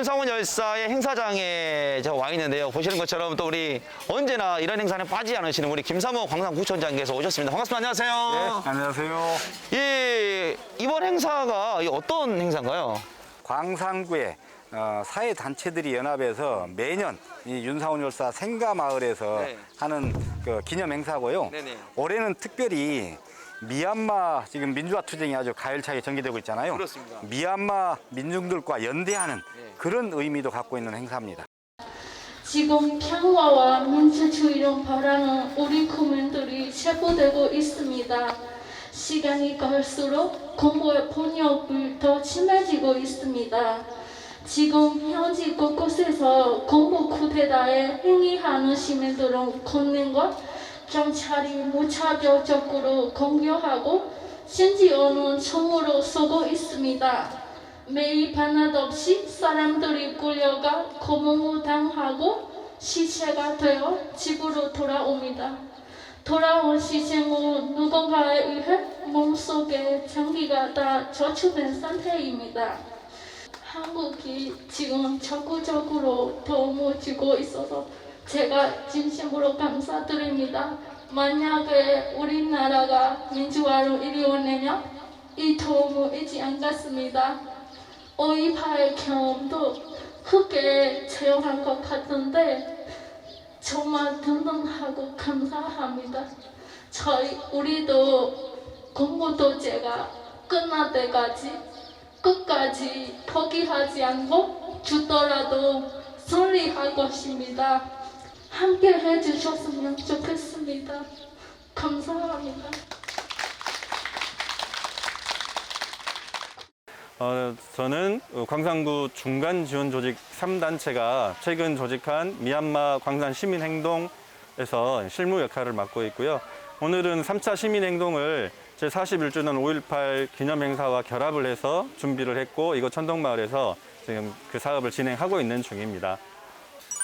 윤상원 열사의 행사장에 제가 와 있는데요. 보시는 것처럼 또 우리 언제나 이런 행사는 빠지지 않으시는 우리 김삼호 광산구청장께서 오셨습니다. 반갑습니다. 안녕하세요. 네, 안녕하세요. 예, 이번 행사가 어떤 행사인가요? 광산구에 사회단체들이 연합해서 매년 이 윤상원 열사 생가마을에서 네. 하는 그 기념 행사고요. 네네. 올해는 특별히 미얀마 지금 민주화 투쟁이 아주 가열차게 전개되고 있잖아요. 그렇습니다. 미얀마 민중들과 연대하는 그런 의미도 갖고 있는 행사입니다. 지금 평화와 민주주의를 바라는 우리 국민들이 체포되고 있습니다. 시간이 갈수록 공부의 폭력이 더 심해지고 있습니다. 지금 현지 곳곳에서 공부 쿠데타에 행위하는 시민들은 국민과 경찰이 무차별적으로 공격하고 심지어는 총으로 쏘고 있습니다. 매일 밤낮 없이 사람들이 끌려가 고문을 당하고 시체가 되어 집으로 돌아옵니다. 돌아온 시체는 누군가에 의해 몸속에 장기가 다 저축된 상태입니다. 한국이 지금 적극적으로 도움을 주고 있어서 제가 진심으로 감사드립니다. 만약에 우리나라가 민주화를 이루어내면 이 도움을 잊지 않겠습니다. 5.18 경험도 크게 체험한 것 같은데 정말 든든하고 감사합니다. 우리도 공부도 제가 끝날 때까지 끝까지 포기하지 않고 죽더라도 승리할 것입니다. 함께 해주셨으면 좋겠습니다. 감사합니다. 저는 광산구 중간지원조직 3단체가 최근 조직한 미얀마 광산 시민행동에서 실무 역할을 맡고 있고요. 오늘은 3차 시민행동을 제41주년 5.18 기념행사와 결합을 해서 준비를 했고 이곳 천동마을에서 지금 그 사업을 진행하고 있는 중입니다.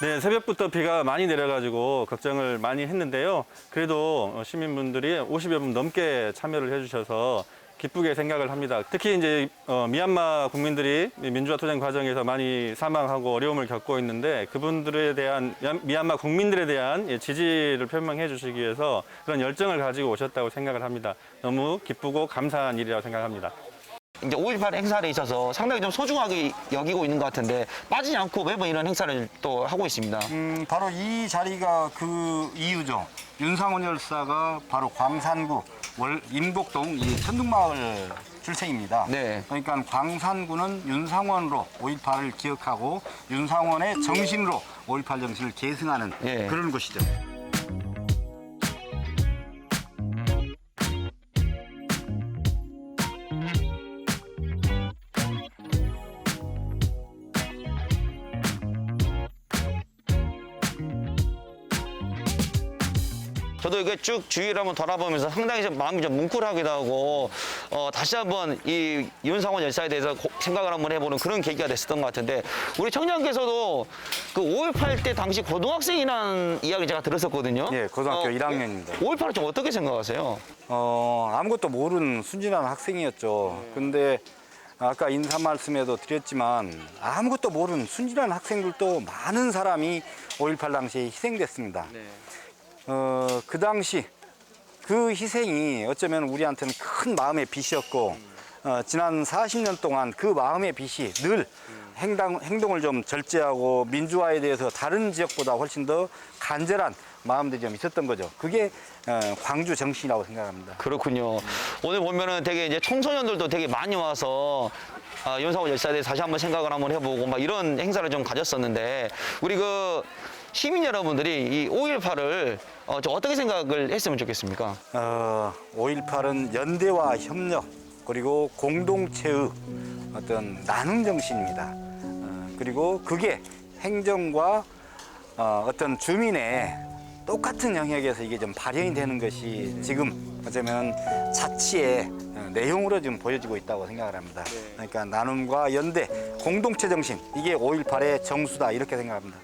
네, 새벽부터 비가 많이 내려가지고 걱정을 많이 했는데요. 그래도 시민분들이 50여 분 넘게 참여를 해주셔서 기쁘게 생각을 합니다. 특히 이제 미얀마 국민들이 민주화 투쟁 과정에서 많이 사망하고 어려움을 겪고 있는데 그분들에 대한 미얀마 국민들에 대한 지지를 표명해 주시기 위해서 그런 열정을 가지고 오셨다고 생각을 합니다. 너무 기쁘고 감사한 일이라고 생각합니다. 이제 5.18 행사에 있어서 상당히 좀 소중하게 여기고 있는 것 같은데 빠지지 않고 매번 이런 행사를 또 하고 있습니다. 바로 이 자리가 그 이유죠. 윤상원 열사가 바로 광산구 임곡동 이 천둥마을 출생입니다. 네. 그러니까 광산구는 윤상원으로 5.18을 기억하고 윤상원의 정신으로 5.18 정신을 계승하는 예. 그런 곳이죠. 저도 이게 쭉 주위를 한번 돌아보면서 상당히 좀 마음이 좀 뭉클하기도 하고 다시 한번 이 윤상원 열사에 대해서 생각을 한번 해보는 그런 계기가 됐었던 것 같은데 우리 청장께서도 그 5.18 때 당시 고등학생이라는 이야기 제가 들었었거든요. 예, 고등학교 1학년입니다. 5.18을 좀 어떻게 생각하세요? 아무것도 모르는 순진한 학생이었죠. 근데 아까 인사 말씀에도 드렸지만 아무것도 모르는 순진한 학생들도 많은 사람이 5.18 당시에 희생됐습니다. 그 당시 그 희생이 어쩌면 우리한테는 큰 마음의 빚이었고 지난 40년 동안 그 마음의 빚이 늘 행동을 좀 절제하고 민주화에 대해서 다른 지역보다 훨씬 더 간절한 마음들이 좀 있었던 거죠. 그게 광주 정신이라고 생각합니다. 그렇군요. 오늘 보면은 되게 이제 청소년들도 되게 많이 와서 윤상원 열사에 대해서 다시 한번 생각을 한번 해보고 막 이런 행사를 좀 가졌었는데 우리 그 시민 여러분들이 이 5.18을 좀 어떻게 생각을 했으면 좋겠습니까? 5.18은 연대와 협력 그리고 공동체의 어떤 나눔 정신입니다. 그리고 그게 행정과 어떤 주민의 똑같은 영역에서 이게 좀 발현이 되는 것이 지금 어쩌면 자치의 내용으로 지금 보여지고 있다고 생각을 합니다. 그러니까 나눔과 연대, 공동체 정신 이게 5.18의 정수다 이렇게 생각합니다.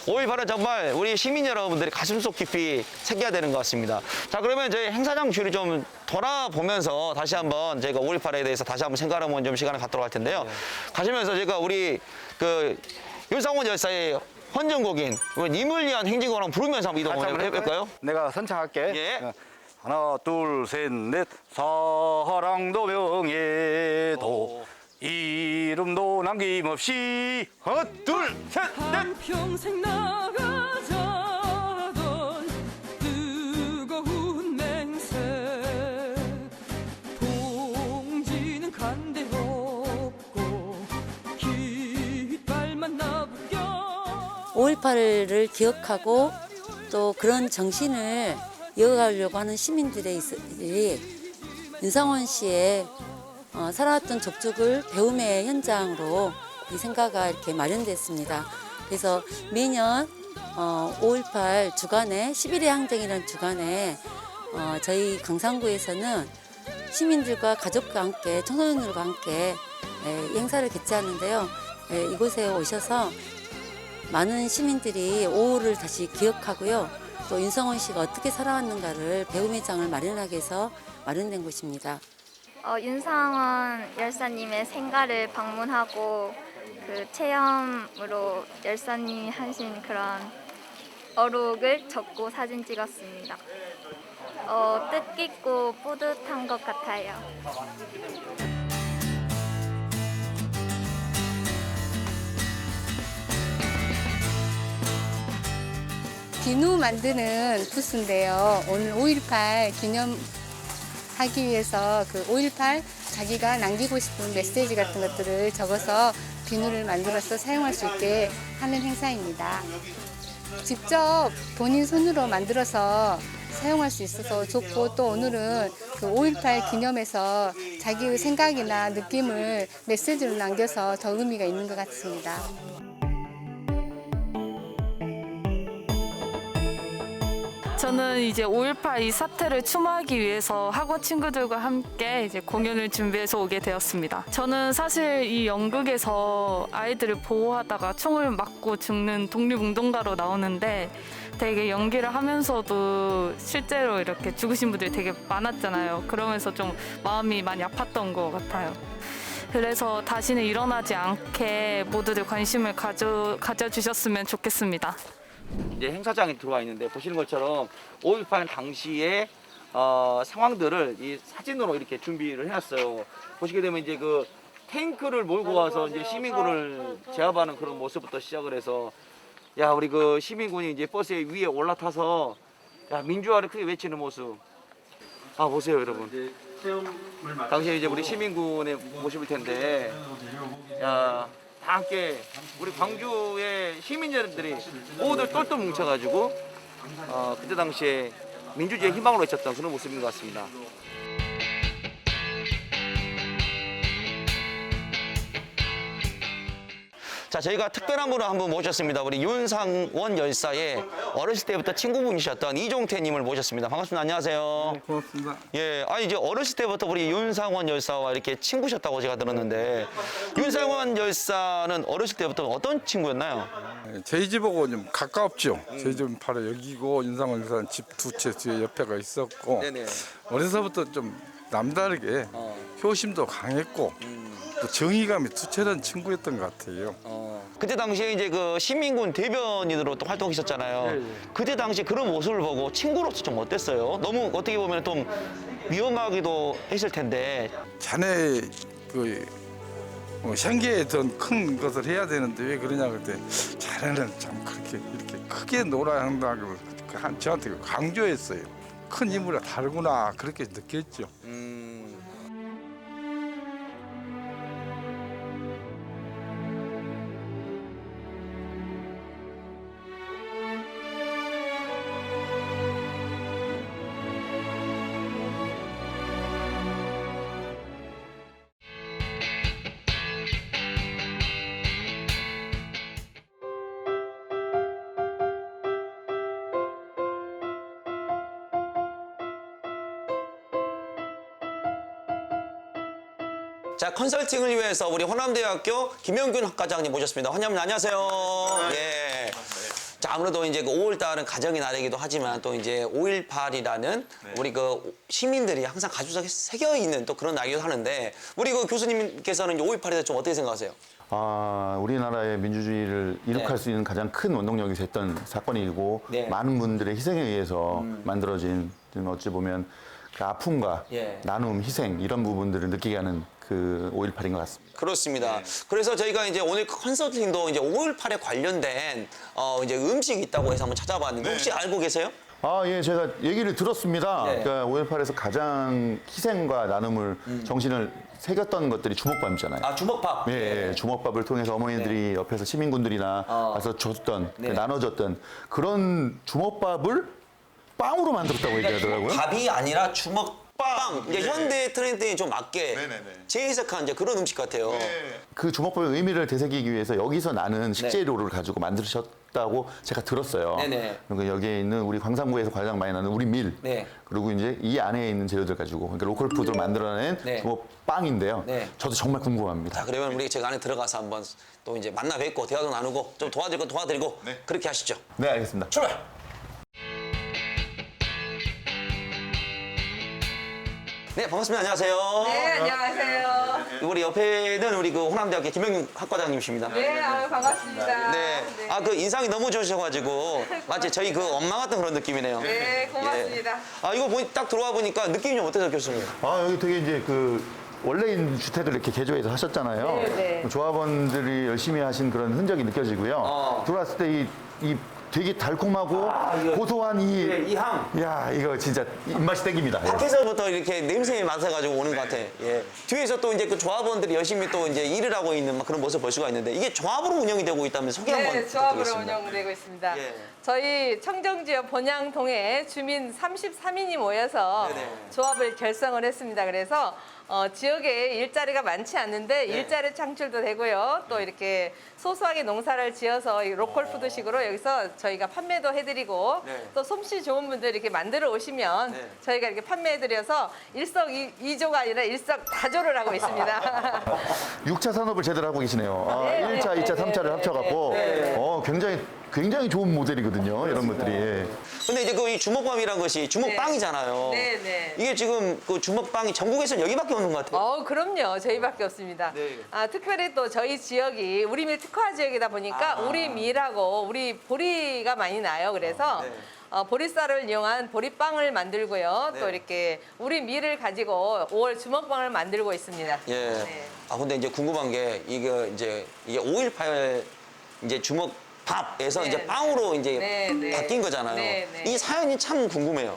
5.18은 정말 우리 시민 여러분들이 가슴속 깊이 새겨야 되는 것 같습니다. 자, 그러면 저희 행사장 주를 좀 돌아보면서 다시 한번 저희가 5.18에 대해서 다시 한번 생각하는 좀 시간을 갖도록 할 텐데요. 가시면서 제가 우리 그 윤상원 열사의 헌정곡인 님을 위한 행진곡을 한번 부르면서 한번 이동을 한번 해볼까요? 내가 선창할게. 예. 하나, 둘, 셋, 넷. 사랑도 명예도 이름도 남김없이 하나, 둘, 셋, 넷. 한평생 나가자던 뜨거운 맹세 동지는 간대 없고 깃발만 나부껴 5.18을 기억하고 또 그런 정신을 이어가려고 하는 시민들이 윤상원 씨의 살아왔던 족적을 배움의 현장으로 이 생가가 이렇게 마련됐습니다. 그래서 매년 5.18 주간에 11회 항쟁이라는 주간에 저희 강산구에서는 시민들과 가족과 함께 청소년들과 함께 이 행사를 개최하는데요. 이곳에 오셔서 많은 시민들이 5.5를 다시 기억하고요. 또 윤상원 씨가 어떻게 살아왔는가를 배움의 장을 마련하기 위해서 마련된 곳입니다. 윤상원 열사님의 생가를 방문하고 그 체험으로 열사님이 하신 그런 어록을 적고 사진 찍었습니다. 뜻깊고 뿌듯한 것 같아요. 비누 만드는 부스인데요. 오늘 5.18 기념하기 위해서 그 5.18 자기가 남기고 싶은 메시지 같은 것들을 적어서 비누를 만들어서 사용할 수 있게 하는 행사입니다. 직접 본인 손으로 만들어서 사용할 수 있어서 좋고 또 오늘은 그 5.18 기념해서 자기의 생각이나 느낌을 메시지로 남겨서 더 의미가 있는 것 같습니다. 저는 이제 5.18 이 사태를 추모하기 위해서 학원 친구들과 함께 이제 공연을 준비해서 오게 되었습니다. 저는 사실 이 연극에서 아이들을 보호하다가 총을 맞고 죽는 독립운동가로 나오는데 되게 연기를 하면서도 실제로 이렇게 죽으신 분들이 되게 많았잖아요. 그러면서 좀 마음이 많이 아팠던 것 같아요. 그래서 다시는 일어나지 않게 모두들 관심을 가져주셨으면 좋겠습니다. 이제 행사장에 들어와 있는데 보시는 것처럼 5.18 당시의 상황들을 이 사진으로 이렇게 준비를 해놨어요. 보시게 되면 이제 그 탱크를 몰고 와서 이제 시민군을 제압하는 그런 모습부터 시작을 해서 야 우리 그 시민군이 이제 버스 위에 올라타서 야 민주화를 크게 외치는 모습. 아 보세요 여러분. 당시에 이제 우리 시민군의 모습일 텐데 야. 다 함께 우리 광주의 시민들이 모두 똘똘 뭉쳐가지고 그때 당시에 민주주의의 희망으로 외쳤던 그런 모습인 것 같습니다. 자, 저희가 특별한 분을 한 분 모셨습니다. 우리 윤상원 열사의 어렸을 때부터 친구분이셨던 이종태님을 모셨습니다. 반갑습니다. 안녕하세요. 네, 고맙습니다. 예, 아니 이제 어렸을 때부터 우리 윤상원 열사와 이렇게 친구셨다고 제가 들었는데 윤상원 열사는 어렸을 때부터 어떤 친구였나요? 저희 집하고 좀 가깝죠. 저희 집은 바로 여기고 윤상원 열사는 집 두 채 뒤에 옆에가 있었고 네네. 어려서부터 좀 남다르게 효심도 강했고 또 정의감이 투철한 친구였던 것 같아요. 그때 당시에 이제 그 시민군 대변인으로 또 활동하셨잖아요. 그때 당시 그런 모습을 보고 친구로서 좀 어땠어요? 너무 어떻게 보면 좀 위험하기도 했을 텐데. 자네 그 생계에 더 큰 것을 해야 되는데 왜 그러냐 그때 자네는 참 그렇게 이렇게 크게 놀아야 한다고 저한테 강조했어요. 큰 인물이 다르구나 그렇게 느꼈죠. 자, 컨설팅을 위해서 우리 호남대학교 김영균 학과장님 모셨습니다. 환영합니다. 안녕하세요. 예. 자, 아무래도 이제 그 5월달은 가정의 날이기도 하지만 또 이제 5.18이라는 우리 그 시민들이 항상 가슴속에 새겨 있는 또 그런 날이기도 하는데 우리 그 교수님께서는 5.18에 대해서 좀 어떻게 생각하세요? 우리나라의 민주주의를 이룩할 네. 수 있는 가장 큰 원동력이 됐던 사건이고 네. 많은 분들의 희생에 의해서 만들어진 어찌 보면 그 아픔과 예. 나눔, 희생 이런 부분들을 느끼게 하는 그 5.18인 것 같습니다. 그렇습니다. 그래서 저희가 이제 오늘 컨설팅도 이제 5.18에 관련된 이제 음식이 있다고 해서 한번 찾아봤는데 혹시 알고 계세요? 예, 제가 얘기를 들었습니다. 네. 그러니까 5.18에서 가장 희생과 나눔을 정신을 새겼던 것들이 주먹밥이잖아요. 아, 주먹밥. 예, 주먹밥을 통해서 어머니들이 옆에서 시민군들이나 와서 줬던, 네. 나눠줬던 그런 주먹밥을 빵으로 만들었다고 얘기하더라고요. 밥이 아니라 주먹빵. 이제 현대 트렌드에 좀 맞게 재해석한 이제 그런 음식 같아요. 그 주먹밥의 의미를 되새기기 위해서 여기서 나는 식재료를 가지고 만드셨다고 제가 들었어요. 네네. 그러니까 여기에 있는 우리 광산구에서 가장 많이 나는 우리 밀, 네. 그리고 이제 이 안에 있는 재료들 가지고 그러니까 로컬 푸드를 만들어낸 네. 주먹빵인데요. 네. 저도 정말 궁금합니다. 자, 그러면 우리 제가 안에 들어가서 한번 또 이제 만나 뵙고 대화도 나누고 좀 도와드릴 거 도와드리고 그렇게 하시죠. 네, 알겠습니다. 출발! 네, 반갑습니다. 안녕하세요. 네, 안녕하세요. 우리 옆에는 우리 그 호남대학교 김영윤 학과장님이십니다. 네, 반갑습니다. 네. 아, 그 인상이 너무 좋으셔가지고 마치 저희 그 엄마 같은 그런 느낌이네요. 네, 고맙습니다. 예. 아, 이거 딱 들어와 보니까 느낌이 좀 어떠세요, 교수님? 여기 되게 이제 그 원래인 주택을 이렇게 개조해서 하셨잖아요. 네. 조합원들이 열심히 하신 그런 흔적이 느껴지고요. 들어왔을 때 이 되게 달콤하고 이거- 고소한 이 향. 야, 이거 진짜 입맛이 땡깁니다. 예. 밖에서부터 이렇게 냄새에 맡아가지고 오는 것 같아. 예. 뒤에서 또 이제 그 조합원들이 열심히 또 이제 일을 하고 있는 막 그런 모습 볼 수가 있는데 이게 조합으로 운영이 되고 있다면 소개 한번 네, 조합으로 부탁드리겠습니다. 운영되고 있습니다. 예. 저희 청정지역 본양동에 주민 33인이 모여서 네네. 조합을 결성을 했습니다. 그래서 지역에 일자리가 많지 않는데 네. 일자리 창출도 되고요. 또 이렇게 소소하게 농사를 지어서 이 로컬 푸드식으로 여기서 저희가 판매도 해드리고 네. 또 솜씨 좋은 분들 이렇게 만들어 오시면 네. 저희가 이렇게 판매해드려서 일석이조가 아니라 일석다조를 하고 있습니다. 6차 산업을 제대로 하고 계시네요. 네, 1차, 네, 2차, 네, 3차를 네, 합쳐갖고 굉장히 좋은 모델이거든요. 이런 것들이. 예. 근데 이제 그 이 주먹밥이란 것이 주먹빵이잖아요. 네, 네. 이게 지금 그 주먹빵이 전국에서는 여기밖에 없는 것 같아요. 그럼요. 저희밖에 없습니다. 네. 특별히 또 저희 지역이 우리밀 특화 지역이다 보니까 우리밀하고 우리 보리가 많이 나요. 그래서 네. 보리쌀을 이용한 보리빵을 만들고요. 네. 또 이렇게 우리 밀을 가지고 5월 주먹빵을 만들고 있습니다. 예. 네. 아, 근데 이제 궁금한 게 이게 5.18 이제 주먹밥에서 네, 이제 네. 빵으로 이제 네, 네. 바뀐 거잖아요. 네, 네. 이 사연이 참 궁금해요.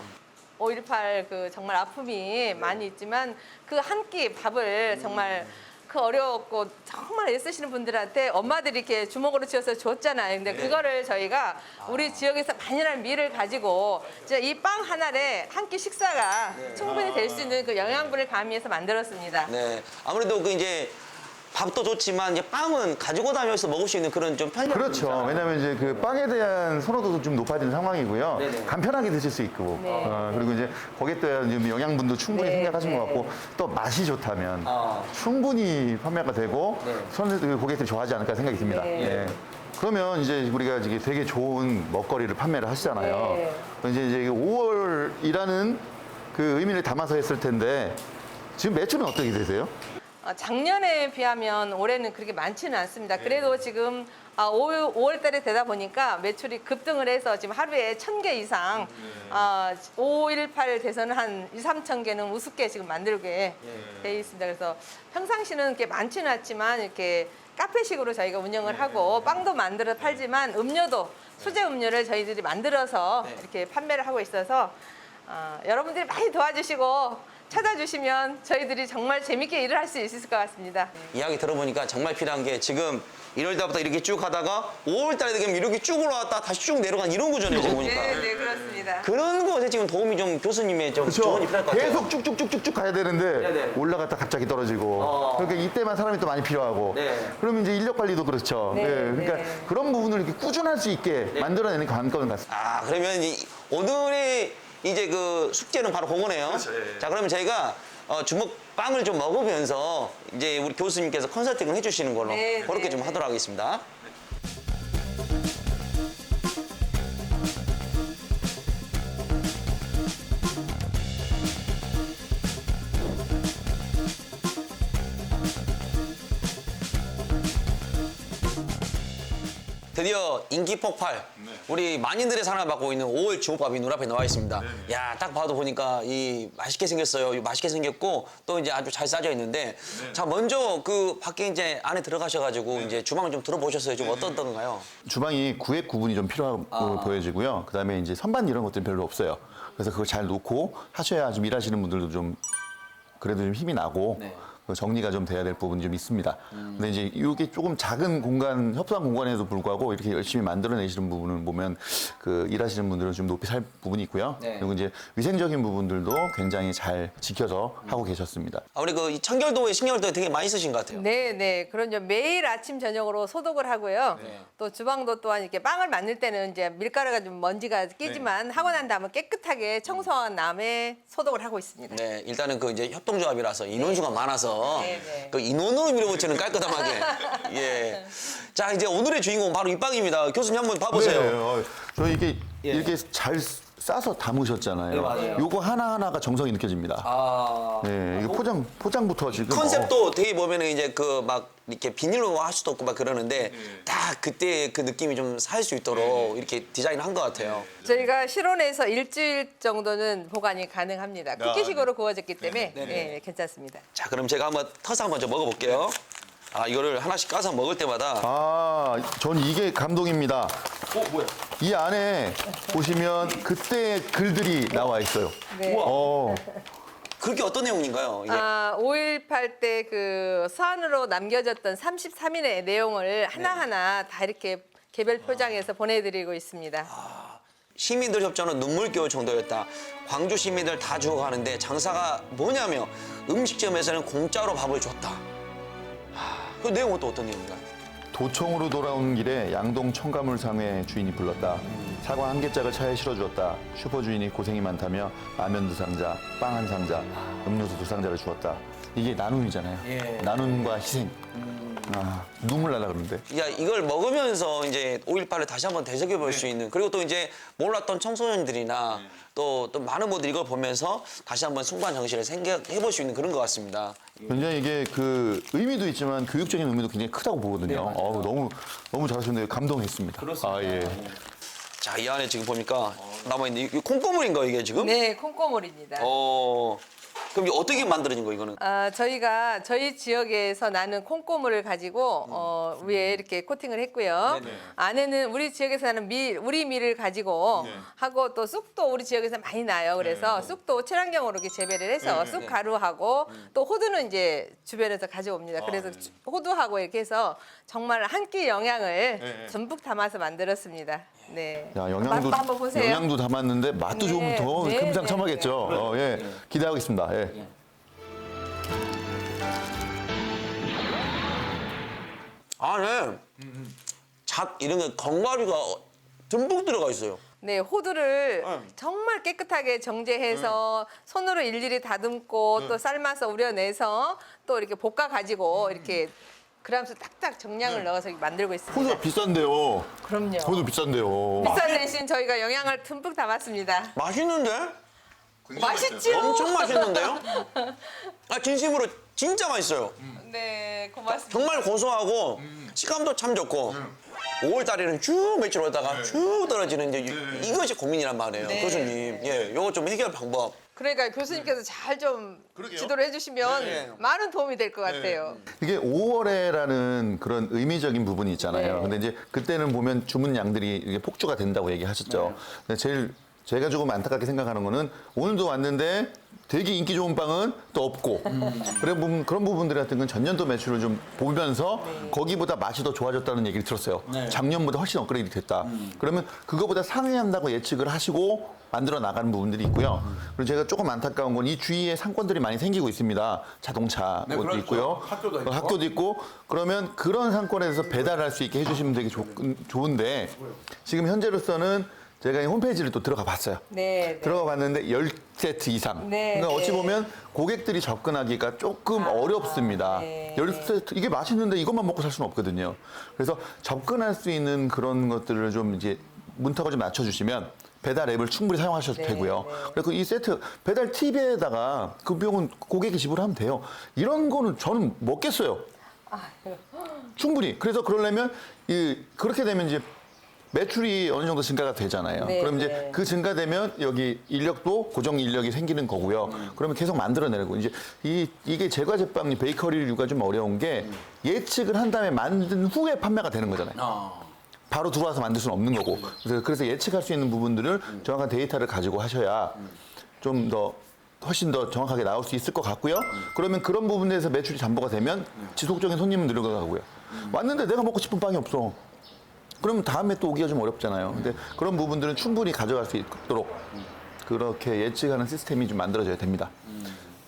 5.18 그 정말 아픔이 많이 있지만 그 한 끼 밥을 정말 그 어렵고 정말 애쓰시는 분들한테 엄마들이 이렇게 주먹으로 쥐어서 줬잖아요. 근데 그거를 저희가 우리 지역에서 만연한 밀을 가지고 이 빵 하나에 한 끼 식사가 충분히 될 수 있는 그 영양분을 가미해서 만들었습니다. 네. 아무래도 그 이제 밥도 좋지만 이제 빵은 가지고 다니면서 먹을 수 있는 그런 좀 편리함이 그렇죠. 있잖아요. 왜냐하면 이제 그 빵에 대한 선호도도 좀 높아진 상황이고요. 네네. 간편하게 드실 수 있고, 그리고 이제 거기에 대한 지금 영양분도 충분히 네, 생각하신 네. 것 같고, 또 맛이 좋다면 아. 충분히 판매가 되고, 네. 손님들 고객들이 좋아하지 않을까 생각이 듭니다. 네. 예. 그러면 이제 우리가 이게 되게 좋은 먹거리를 판매를 하시잖아요. 네. 이제 5월이라는 그 의미를 담아서 했을 텐데, 지금 매출은 어떻게 되세요? 작년에 비하면 올해는 그렇게 많지는 않습니다. 그래도 지금 5월 달에 되다 보니까 매출이 급등을 해서 지금 하루에 1,000개 이상 5.18 대선은 한 2, 3천 개는 우습게 지금 만들게 돼 있습니다. 그래서 평상시는 이렇게 많지는 않지만 이렇게 카페식으로 저희가 운영을 하고 빵도 만들어 팔지만 음료도 수제 음료를 저희들이 만들어서 이렇게 판매를 하고 있어서 여러분들이 많이 도와주시고 찾아주시면 저희들이 정말 재밌게 일을 할 수 있을 것 같습니다. 이야기 들어보니까 정말 필요한 게 지금 1월 달부터 이렇게 쭉 하다가 5월 달에 되면 이렇게 쭉 올라왔다 다시 쭉 내려간 이런 구조네요, 지금 보니까. 네, 그렇습니다. 그런 것에 지금 도움이 좀 교수님의 좀 그렇죠. 조언이 필요할 것 같아요. 계속 쭉쭉쭉쭉쭉 가야 되는데 네네. 올라갔다 갑자기 떨어지고 그러니까 이때만 사람이 또 많이 필요하고 네. 그러면 이제 인력 관리도 그렇죠. 네, 그러니까 네. 그런 부분을 이렇게 꾸준할 수 있게 만들어내는 관건 같습니다. 아, 그러면 오늘의 이제 그 숙제는 바로 그거네요. 자, 그러면 저희가 주먹빵을 좀 먹으면서 이제 우리 교수님께서 컨설팅을 해주시는 걸로 네, 그렇게 네, 좀 네. 하도록 하겠습니다. 드디어 인기 폭발. 우리 많이들의 사랑을 받고 있는 5월 주먹밥이 눈앞에 나와 있습니다. 야, 딱 봐도 보니까 이 맛있게 생겼어요. 맛있게 생겼고 또 이제 아주 잘 싸져 있는데 자, 먼저 그 밖에 이제 안에 들어가셔가지고 이제 주방을 좀 들어보셨어요. 좀 어떤가요? 주방이 구획 구분이 좀 필요하고 보여지고요. 그다음에 이제 선반 이런 것들은 별로 없어요. 그래서 그걸 잘 놓고 하셔야 좀 일하시는 분들도 좀 그래도 좀 힘이 나고 정리가 좀 돼야 될 부분이 좀 있습니다. 근데 이제 이게 조금 작은 공간, 협소한 공간에도 불구하고 이렇게 열심히 만들어내시는 부분을 보면 그 일하시는 분들은 좀 높이 살 부분이 있고요. 그리고 이제 위생적인 부분들도 굉장히 잘 지켜서 하고 계셨습니다. 아, 우리 그 청결도에 신경을 되게 많이 쓰신 것 같아요. 네. 그런죠. 매일 아침 저녁으로 소독을 하고요. 또 주방도 또한 이렇게 빵을 만들 때는 이제 밀가루가 좀 먼지가 끼지만 하고 난 다음에 깨끗하게 청소한 다음에 소독을 하고 있습니다. 네, 일단은 그 이제 협동조합이라서 인원수가 많아서 그 인원으로 밀어붙이는 깔끔하게. 예. 자, 이제 오늘의 주인공 바로 이 빵입니다. 교수님 한번 봐보세요. 네, 저 이게 이렇게 잘 싸서 담으셨잖아요. 네, 맞아요. 요거 하나하나가 정성이 느껴집니다. 네, 이거 포장부터 지금. 컨셉도 되게 보면은 이제 그 막 이렇게 비닐로 할 수도 없고 막 그러는데 딱 그때 그 느낌이 좀 살 수 있도록 이렇게 디자인한 것 같아요. 저희가 실온에서 일주일 정도는 보관이 가능합니다. 쿠키식으로 구워졌기 때문에 네, 괜찮습니다. 자, 그럼 제가 한번 터서 한번 좀 먹어볼게요. 아, 이거를 하나씩 까서 먹을 때마다. 전 이게 감동입니다. 뭐야? 이 안에 보시면 그때 글들이 나와 있어요. 네. 그게 어떤 내용인가요? 이게? 5.18 때 그 서한으로 남겨졌던 33일의 내용을 하나하나 다 이렇게 개별 포장해서 보내드리고 있습니다. 시민들 협조는 눈물겨울 정도였다. 광주 시민들 다 죽어가는데 장사가 뭐냐며 음식점에서는 공짜로 밥을 줬다. 그 내용은 또 어떤 내용인가요? 도청으로 돌아오는 길에 양동 청가물상회 주인이 불렀다. 사과 한 개짝을 차에 실어주었다. 슈퍼 주인이 고생이 많다며 라면 2상자, 빵 1상자, 음료수 2상자를 주었다. 이게 나눔이잖아요. 나눔과 희생. 눈물 날라 그러는데. 야, 이걸 먹으면서 이제 5.18을 다시 한번 되새겨 볼 수 있는, 그리고 또 이제 몰랐던 청소년들이나 또 많은 분들이 이걸 보면서 다시 한번 숭고한 정신을 생각해 볼 수 있는 그런 것 같습니다. 굉장히 이게 그 의미도 있지만 교육적인 의미도 굉장히 크다고 보거든요. 너무 잘하셨는데 감동했습니다. 그렇습니다. 예. 자, 이 안에 지금 보니까 남아있는 이 콩고물인가요, 이게 지금? 네, 콩고물입니다. 그럼 이게 어떻게 만들어진 거예요, 이거는? 저희가 저희 지역에서 나는 콩고물을 가지고 위에 이렇게 코팅을 했고요. 안에는 우리 지역에서 나는 우리 밀을 가지고 하고 또 쑥도 우리 지역에서 많이 나요. 그래서 쑥도 친환경으로 이렇게 재배를 해서 쑥 가루하고 또 호두는 이제 주변에서 가져옵니다. 그래서 호두하고 이렇게 해서 정말 한 끼 영양을 듬뿍 담아서 만들었습니다. 네. 야, 맛도 한번 보세요. 영양도 담았는데 맛도 좀 더 금상첨화겠죠. 예. 기대하겠습니다. 예. 안에 잣 이런 게 견과류가 듬뿍 들어가 있어요. 네, 호두를 정말 깨끗하게 정제해서 손으로 일일이 다듬고 또 삶아서 우려내서 또 이렇게 볶아 가지고 이렇게 그램수 딱딱 정량을 넣어서 만들고 있습니다. 호두가 비싼데요. 그럼요. 호두 비싼데요. 비싼 대신 저희가 영양을 듬뿍 담았습니다. 맛있는데? 맛있죠? 엄청 맛있는데요? 진심으로 진짜 맛있어요. 네, 고맙습니다. 정말 고소하고 식감도 참 좋고 5월 달에는 쭉 며칠 오다가 쭉 떨어지는 이제 이것이 고민이란 말이에요. 교수님. 예, 요거 좀 해결 방법. 그러니까 교수님께서 잘 좀 지도를 해주시면 많은 도움이 될 것 같아요. 이게 5월에라는 그런 의미적인 부분이 있잖아요. 근데 이제 그때는 보면 주문 양들이 이게 폭주가 된다고 얘기하셨죠. 근데 제가 조금 안타깝게 생각하는 거는 오늘도 왔는데 되게 인기 좋은 빵은 또 없고 그런 부분들 같은 건 전년도 매출을 좀 보면서 거기보다 맛이 더 좋아졌다는 얘기를 들었어요. 작년보다 훨씬 업그레이드 됐다. 그러면 그거보다 상회한다고 예측을 하시고 만들어 나가는 부분들이 있고요. 그리고 제가 조금 안타까운 건 이 주위에 상권들이 많이 생기고 있습니다. 자동차 것도 있고요. 학교도 있고. 그러면 그런 상권에서 배달할 수 있게 해주시면 되게 좋은데 지금 현재로서는 제가 이 홈페이지를 또 들어가 봤어요. 들어가 봤는데 10세트 이상. 그러니까 어찌 보면 고객들이 접근하기가 조금 어렵습니다. 10세트, 이게 맛있는데 이것만 먹고 살 수는 없거든요. 그래서 접근할 수 있는 그런 것들을 좀 이제 문턱을 좀 낮춰주시면 배달 앱을 충분히 사용하셔도 되고요. 그리고 이 세트 배달 팁에다가 그 비용은 고객이 지불하면 돼요. 이런 거는 저는 먹겠어요. 충분히. 그래서 그러려면 그렇게 되면 이제 매출이 어느 정도 증가가 되잖아요. 네, 그럼 이제 네. 그 증가되면 여기 인력도 고정 인력이 생기는 거고요. 그러면 계속 만들어내고 이제 이게 제과 제빵 베이커리류가 좀 어려운 게 예측을 한 다음에 만든 후에 판매가 되는 거잖아요. 바로 들어와서 만들 수는 없는 거고. 그래서 예측할 수 있는 부분들을 정확한 데이터를 가지고 하셔야 좀 더 훨씬 더 정확하게 나올 수 있을 것 같고요. 그러면 그런 부분에서 매출이 잠보가 되면 지속적인 손님은 늘어가고요. 왔는데 내가 먹고 싶은 빵이 없어. 그러면 다음에 또 오기가 좀 어렵잖아요. 근데 그런 부분들은 충분히 가져갈 수 있도록 그렇게 예측하는 시스템이 좀 만들어져야 됩니다.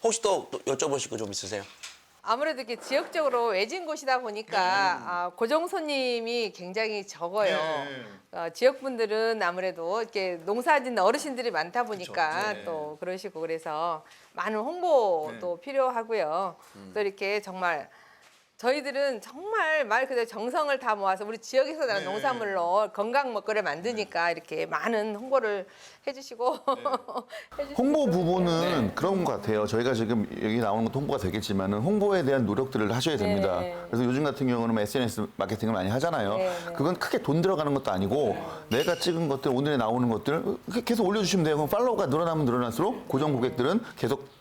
혹시 또 여쭤보실 거 좀 있으세요? 아무래도 이렇게 지역적으로 외진 곳이다 보니까 고정 손님이 굉장히 적어요. 지역 분들은 아무래도 이렇게 농사짓는 어르신들이 많다 보니까 또 그러시고 그래서 많은 홍보도 필요하고요. 또 이렇게 정말 저희들은 정말 말 그대로 정성을 다 모아서 우리 지역에서 나는 농산물로 건강 먹거리를 만드니까 이렇게 많은 홍보를 해주시고 홍보 부분은 그런 것 같아요. 저희가 지금 여기 나오는 것도 홍보가 되겠지만은 홍보에 대한 노력들을 하셔야 됩니다. 그래서 요즘 같은 경우는 SNS 마케팅을 많이 하잖아요. 그건 크게 돈 들어가는 것도 아니고 내가 찍은 것들, 오늘에 나오는 것들 계속 올려주시면 돼요. 그럼 팔로워가 늘어나면 늘어날수록 고정 고객들은 계속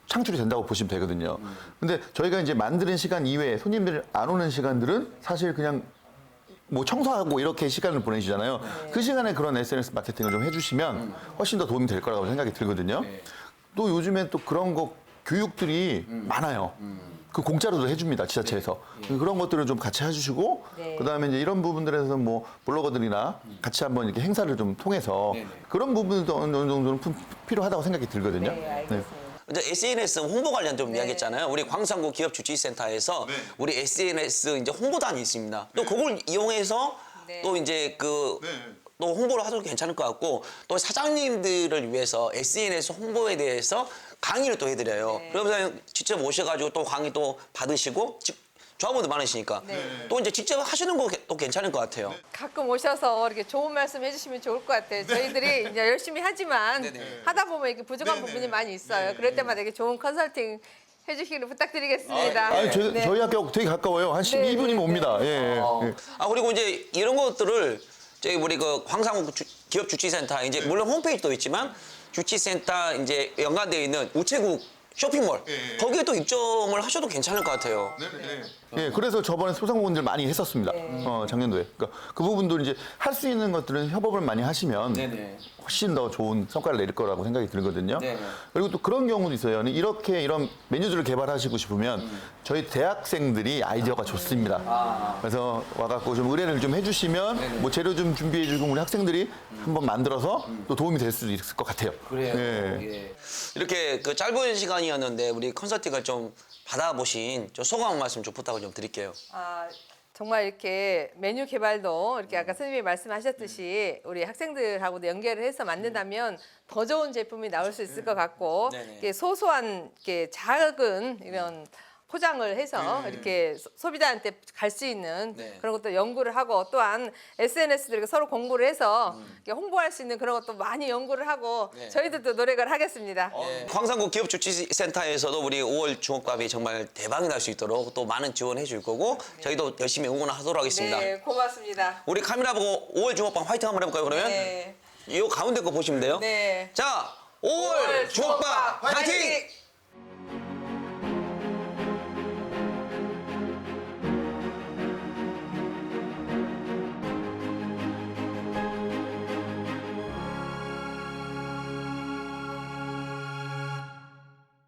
창출이 된다고 보시면 되거든요. 근데 저희가 이제 만드는 시간 이외에 손님들이 안 오는 시간들은 사실 그냥 뭐 청소하고 이렇게 시간을 보내시잖아요. 그 시간에 그런 SNS 마케팅을 좀 해주시면 훨씬 더 도움이 될 거라고 생각이 들거든요. 또 요즘에 또 그런 거 교육들이 많아요. 그 공짜로도 해줍니다, 지자체에서. 그런 것들을 좀 같이 해주시고, 그다음에 이제 이런 부분들에서 뭐 블로거들이나 같이 한번 이렇게 행사를 좀 통해서 그런 부분도 어느 정도는 필요하다고 생각이 들거든요. 이제 SNS 홍보 관련 좀 이야기했잖아요. 우리 광산구 기업주치센터에서 우리 SNS 이제 홍보단이 있습니다. 또 그걸 이용해서 또 이제 또 홍보를 하셔도 괜찮을 것 같고 또 사장님들을 위해서 SNS 홍보에 대해서 강의를 또 해드려요. 그러면서 직접 오셔가지고 또 강의 또 받으시고 조합원들 많으시니까 또 이제 직접 하시는 거 또 괜찮을 것 같아요. 가끔 오셔서 이렇게 좋은 말씀 해주시면 좋을 것 같아요. 저희들이 이제 열심히 하지만 하다 보면 이렇게 부족한 부분이 많이 있어요. 그럴 때마다 이렇게 좋은 컨설팅 해주시기를 부탁드리겠습니다. 아니, 저희 학교 되게 가까워요. 한 12분이면 옵니다. 예. 그리고 이제 이런 것들을 저희 우리 그 광산구 기업주치센터 이제 물론 홈페이지도 있지만 주치센터 이제 연관되어 있는 우체국 쇼핑몰 거기에 또 입점을 하셔도 괜찮을 것 같아요. 예, 그래서 저번에 소상공인들 많이 했었습니다. 작년도에. 그러니까 그 부분도 이제 할 수 있는 것들은 협업을 많이 하시면 훨씬 더 좋은 성과를 낼 거라고 생각이 들거든요. 그리고 또 그런 경우도 있어요. 이런 메뉴들을 개발하시고 싶으면 저희 대학생들이 아이디어가 좋습니다. 그래서 와갖고 좀 의뢰를 좀 해주시면 뭐 재료 좀 준비해주고 우리 학생들이 한번 만들어서 또 도움이 될 수도 있을 것 같아요. 그래요. 이렇게 그 짧은 시간이었는데 우리 컨설팅을 좀 받아보신 저 소감 한 말씀 좀 부탁을 좀 드릴게요. 정말 이렇게 메뉴 개발도 이렇게 아까 선생님이 말씀하셨듯이 우리 학생들하고도 연결을 해서 만든다면 더 좋은 제품이 나올 수 있을 것 같고 이렇게 소소한 이렇게 작은 이런 포장을 해서 이렇게 소비자한테 갈 수 있는 그런 것도 연구를 하고 또한 SNS들 서로 공부를 해서 이렇게 홍보할 수 있는 그런 것도 많이 연구를 하고 저희들도 노력을 하겠습니다. 광산구 기업주치센터에서도 우리 5월 주먹밥이 정말 대박이 날 수 있도록 또 많은 지원해 줄 거고 저희도 열심히 응원하도록 하겠습니다. 네, 고맙습니다. 우리 카메라 보고 5월 주먹밥 화이팅 한번 해볼까요 그러면? 이 가운데 거 보시면 돼요. 자, 5월 주먹밥 화이팅!